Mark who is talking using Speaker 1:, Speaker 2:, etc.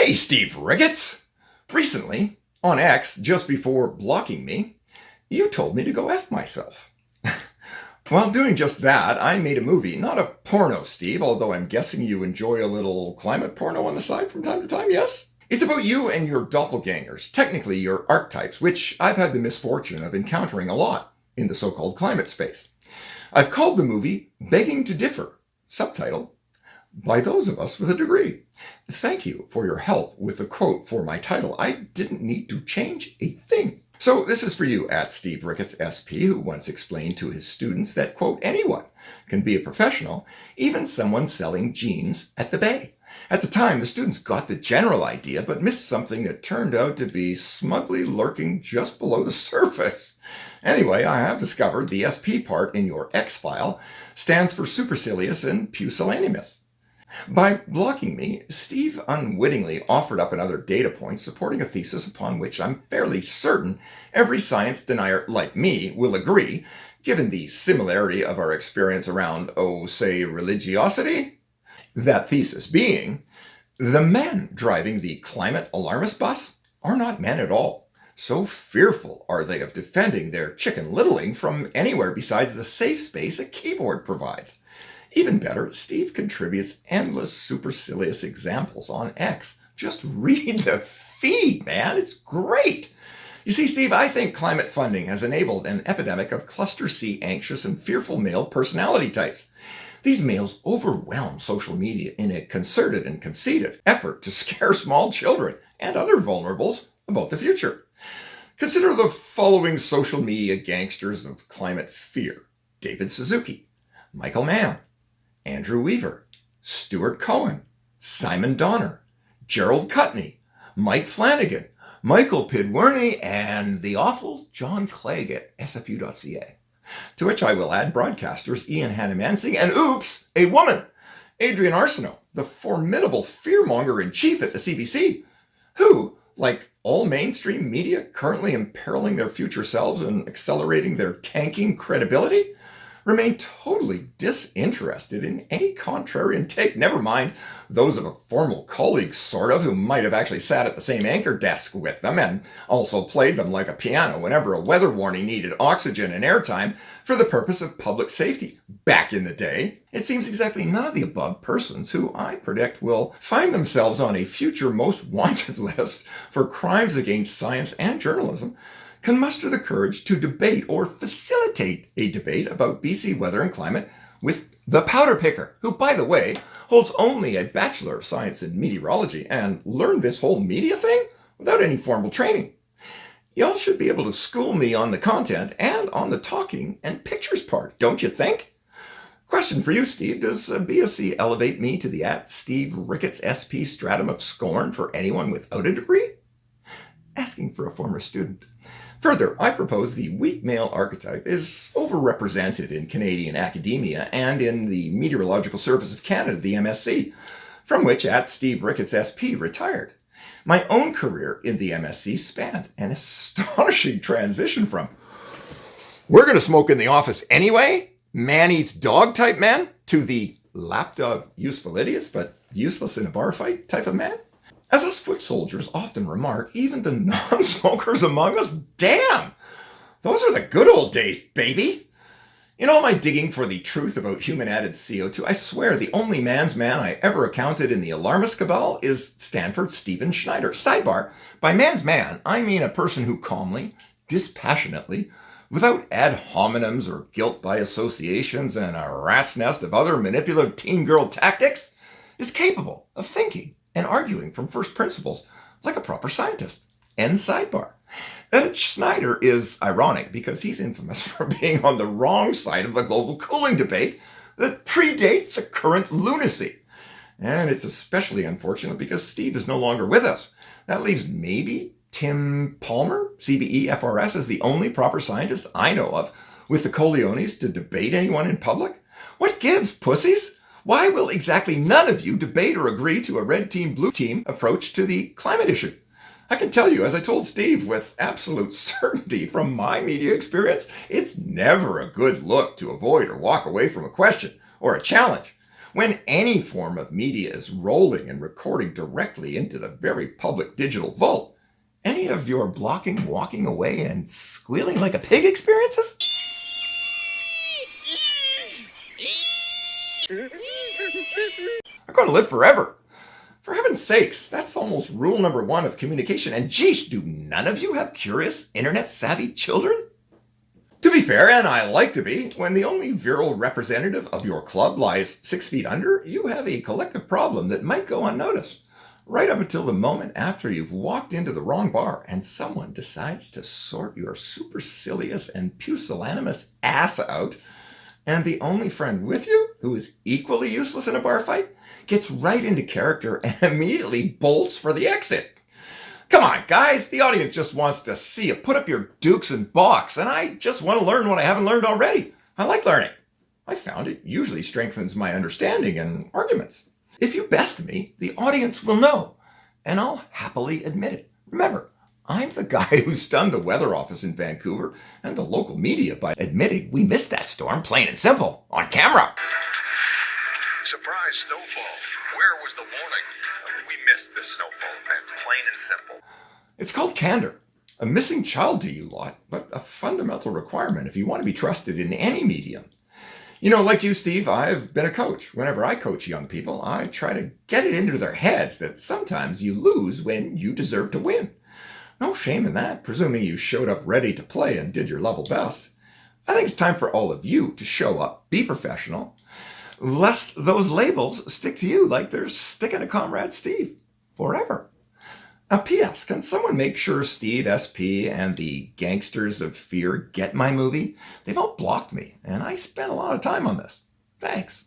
Speaker 1: Hey, Steve Ricketts! Recently, on X, just before blocking me, you told me to go F myself. While doing just that, I made a movie. Not a porno, Steve, although I'm guessing you enjoy a little climate porno on the side from time to time, yes? It's about you and your doppelgangers, technically your archetypes, which I've had the misfortune of encountering a lot in the so-called climate space. I've called the movie Begging to Differ, subtitle, By Those of Us with a Degree. Thank you for your help with the quote for my title. I didn't need to change a thing. So this is for you at Steve Ricketts SP, who once explained to his students that, quote, anyone can be a professional, even someone selling jeans at the Bay. At the time, the students got the general idea, but missed something that turned out to be smugly lurking just below the surface. Anyway, I have discovered the SP part in your X file stands for supercilious and pusillanimous. By blocking me, Steve unwittingly offered up another data point supporting a thesis upon which I'm fairly certain every science denier like me will agree, given the similarity of our experience around, say, religiosity. That thesis being, the men driving the climate alarmist bus are not men at all. So fearful are they of defending their chicken littling from anywhere besides the safe space a keyboard provides. Even better, Steve contributes endless supercilious examples on X. Just read the feed, man. It's great. You see, Steve, I think climate funding has enabled an epidemic of cluster C anxious and fearful male personality types. These males overwhelm social media in a concerted and conceited effort to scare small children and other vulnerables about the future. Consider the following social media gangsters of climate fear: David Suzuki, Michael Mann, Andrew Weaver, Stuart Cohen, Simon Donner, Gerald Cutney, Mike Flanagan, Michael Pidwerney, and the awful John Clegg at sfu.ca. To which I will add broadcasters Ian Hannamansing and, oops, a woman, Adrian Arsenault, the formidable fearmonger-in-chief at the CBC, who, like all mainstream media currently imperiling their future selves and accelerating their tanking credibility, remain totally disinterested in any contrarian take, never mind those of a formal colleague, sort of, who might have actually sat at the same anchor desk with them and also played them like a piano whenever a weather warning needed oxygen and airtime for the purpose of public safety. Back in the day, it seems exactly none of the above persons who I predict will find themselves on a future most wanted list for crimes against science and journalism can muster the courage to debate or facilitate a debate about BC weather and climate with the PowderPicker, who, by the way, holds only a Bachelor of Science in Meteorology and learned this whole media thing without any formal training. Y'all should be able to school me on the content and on the talking and pictures part, don't you think? Question for you, Steve. Does BSC elevate me to the @Steve Ricketts SP stratum of scorn for anyone without a degree? Asking for a former student. Further, I propose the weak male archetype is overrepresented in Canadian academia and in the Meteorological Service of Canada, the MSC, from which @Steve Ricketts SP retired. My own career in the MSC spanned an astonishing transition from "we're going to smoke in the office anyway, man eats dog type man," to the lapdog useful idiots but useless in a bar fight type of man. As us foot soldiers often remark, even the non-smokers among us, damn, those are the good old days, baby. In all my digging for the truth about human-added CO2, I swear the only man's man I ever accounted in the alarmist cabal is Stanford's Stephen Schneider. Sidebar, by man's man, I mean a person who calmly, dispassionately, without ad hominems or guilt by associations and a rat's nest of other manipulative teen girl tactics, is capable of thinking and arguing from first principles like a proper scientist. End sidebar. That it's Schneider is ironic because he's infamous for being on the wrong side of the global cooling debate that predates the current lunacy. And it's especially unfortunate because Steve is no longer with us. That leaves maybe Tim Palmer, CBE FRS, as the only proper scientist I know of with the Coleones to debate anyone in public. What gives, pussies? Why will exactly none of you debate or agree to a red team, blue team approach to the climate issue? I can tell you, as I told Steve with absolute certainty from my media experience, it's never a good look to avoid or walk away from a question or a challenge. When any form of media is rolling and recording directly into the very public digital vault, any of your blocking, walking away, and squealing like a pig experiences? Are going to live forever. For heaven's sakes, that's almost rule number one of communication. And geez, do none of you have curious, internet-savvy children? To be fair, and I like to be, when the only virile representative of your club lies 6 feet under, you have a collective problem that might go unnoticed, right up until the moment after you've walked into the wrong bar and someone decides to sort your supercilious and pusillanimous ass out, and the only friend with you, who is equally useless in a bar fight, gets right into character and immediately bolts for the exit. Come on, guys, the audience just wants to see you put up your dukes and balks, and I just want to learn what I haven't learned already. I like learning. I found it usually strengthens my understanding in arguments. If you best me, the audience will know, and I'll happily admit it. Remember, I'm the guy who stunned the weather office in Vancouver and the local media by admitting we missed that storm, plain and simple, on camera.
Speaker 2: Surprise snowfall. Where was the warning? We missed the snowfall, and plain and simple.
Speaker 1: It's called candor. A missing child to you lot, but a fundamental requirement if you want to be trusted in any medium. You know, like you, Steve, I've been a coach. Whenever I coach young people, I try to get it into their heads that sometimes you lose when you deserve to win. No shame in that, presuming you showed up ready to play and did your level best. I think it's time for all of you to show up, be professional, lest those labels stick to you like they're sticking to Comrade Steve forever. Now, P.S., can someone make sure Steve, SP, and the Gangsters of Fear get my movie? They've all blocked me, and I spent a lot of time on this. Thanks.